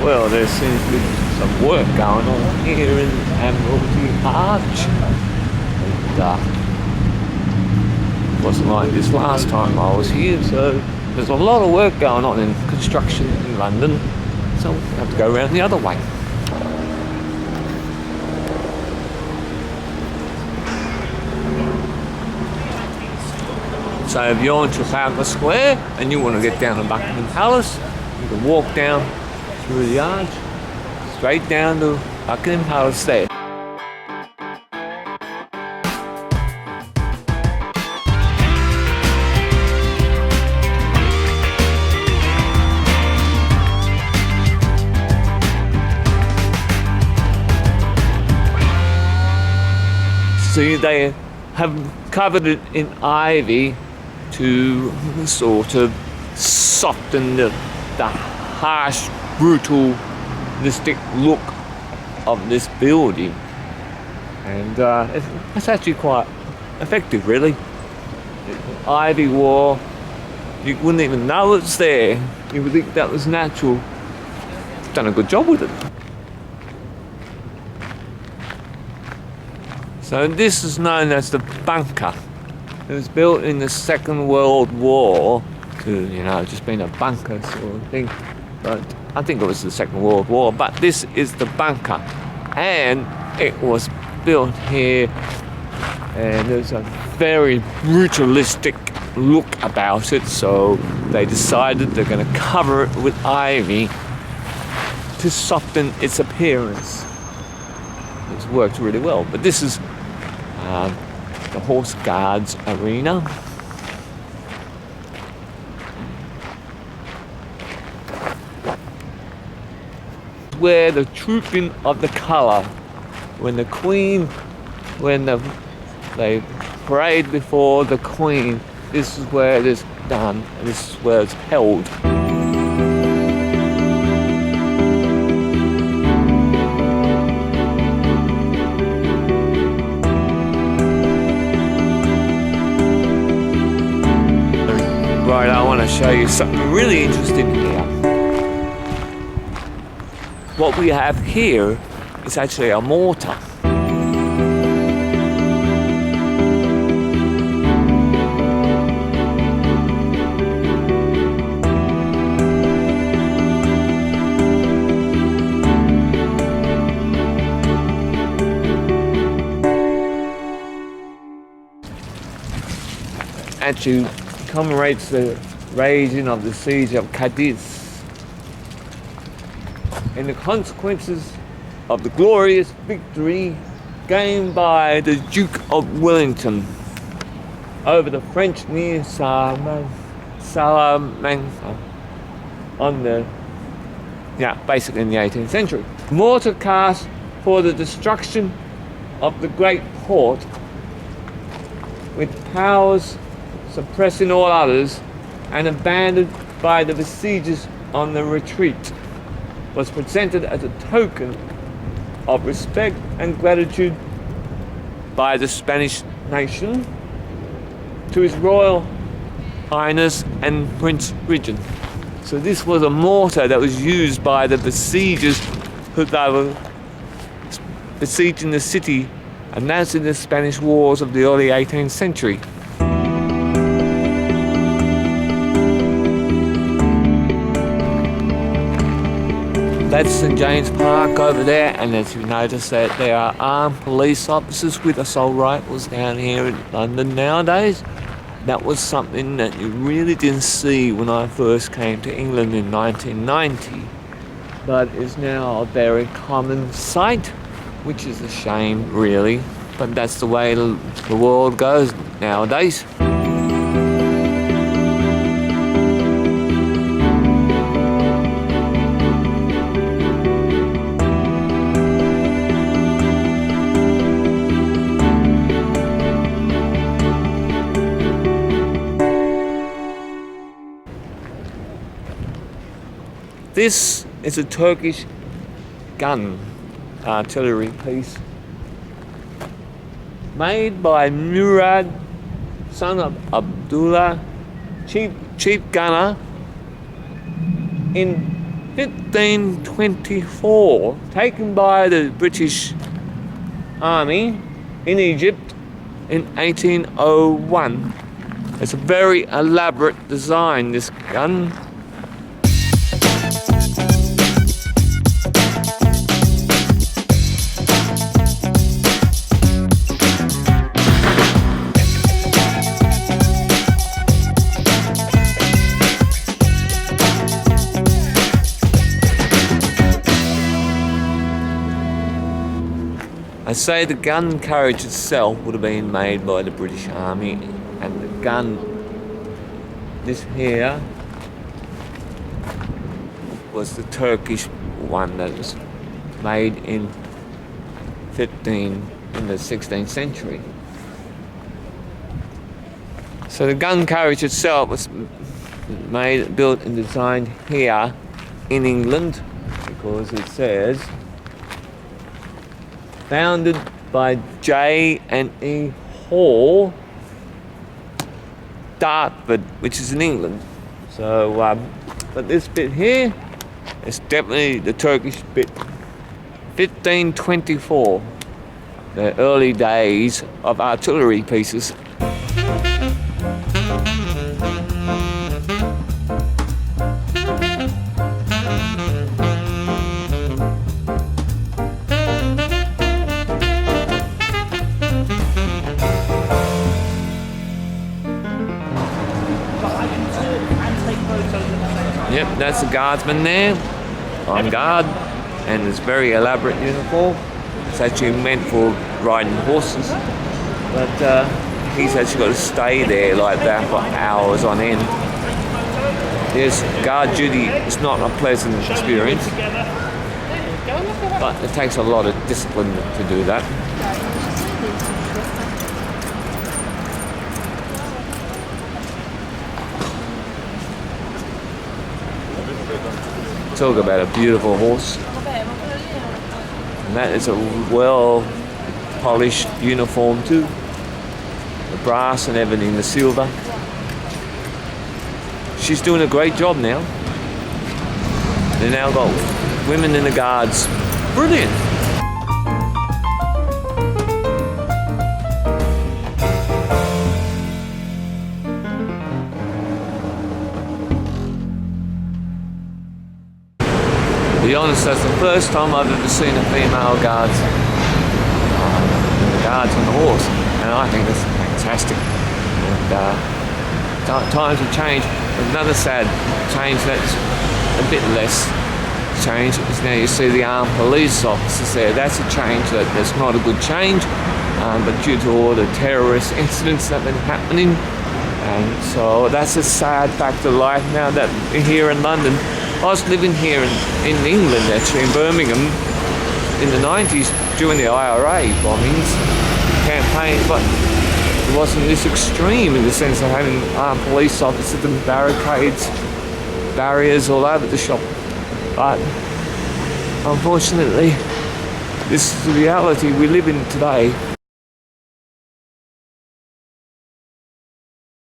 Well, there seems to be some work going on here in Admiralty Arch. It wasn't like this last time I was here, so there's a lot of work going on in construction in London, so we'll have to go around the other way. So if you're in Trafalgar Square and you want to get down to Buckingham Palace, you can walk down through the arch, straight down to Buckingham Palace there. See, they have covered it in ivy to sort of soften the harsh, brutalistic look of this building. And it's actually quite effective, really. Ivy wall, you wouldn't even know it's there. You would think that was natural. Done a good job with it. So this is known as the bunker. It was built in the Second World War to, just being a bunker sort of thing. But I think it was the Second World War. But this is the bunker. And it was built here. And there's a very brutalistic look about it. So they decided they're going to cover it with ivy to soften its appearance. It's worked really well. But this is the Horse Guards Arena. Where the trooping of the colour, when the Queen, they parade before the Queen, this is where it is done, and this is where it's held. Right, I want to show you something really interesting here. What we have here is actually a mortar. Actually commemorates the raging of the siege of Cadiz and the consequences of the glorious victory gained by the Duke of Wellington over the French near Salamanca basically in the 18th century. Mortar cast for the destruction of the great port, with powers suppressing all others and abandoned by the besiegers on the retreat, was presented as a token of respect and gratitude by the Spanish nation to His Royal Highness and Prince Regent. So this was a mortar that was used by the besiegers who they were besieging the city, and that's in the Spanish wars of the early 18th century. That's St James Park over there, and as you notice that there are armed police officers with assault rifles down here in London nowadays. That was something that you really didn't see when I first came to England in 1990, but is now a very common sight, which is a shame really, but that's the way the world goes nowadays. This is a Turkish gun, artillery piece, made by Murad, son of Abdullah, chief gunner in 1524, taken by the British Army in Egypt in 1801. It's a very elaborate design, this gun. I say the gun carriage itself would have been made by the British Army, and the gun, this here, was the Turkish one that was made in the 16th century. So the gun carriage itself was built and designed here in England, because it says founded by J and E Hall, Dartford, which is in England. So, but this bit here is definitely the Turkish bit. 1524, the early days of artillery pieces. Yep, that's the guardsman there, on guard, and it's very elaborate uniform. It's actually meant for riding horses, but he's actually got to stay there like that for hours on end. Yes, guard duty is not a pleasant experience, but it takes a lot of discipline to do that. Talk about a beautiful horse. And that is a well polished uniform too. The brass and everything, the silver. She's doing a great job now. They now got women in the guards. Brilliant. To be honest, that's the first time I've ever seen a female guard on the horse, and I think that's fantastic. And times have changed. Another sad change that's a bit less change is now you see the armed police officers there. That's a change that's not a good change, but due to all the terrorist incidents that have been happening, and so that's a sad fact of life now that we're here in London. I was living here in England, actually, in Birmingham, in the 90s during the IRA bombings campaign, but it wasn't this extreme in the sense of having armed police officers and barriers all over the shop. But unfortunately, this is the reality we live in today.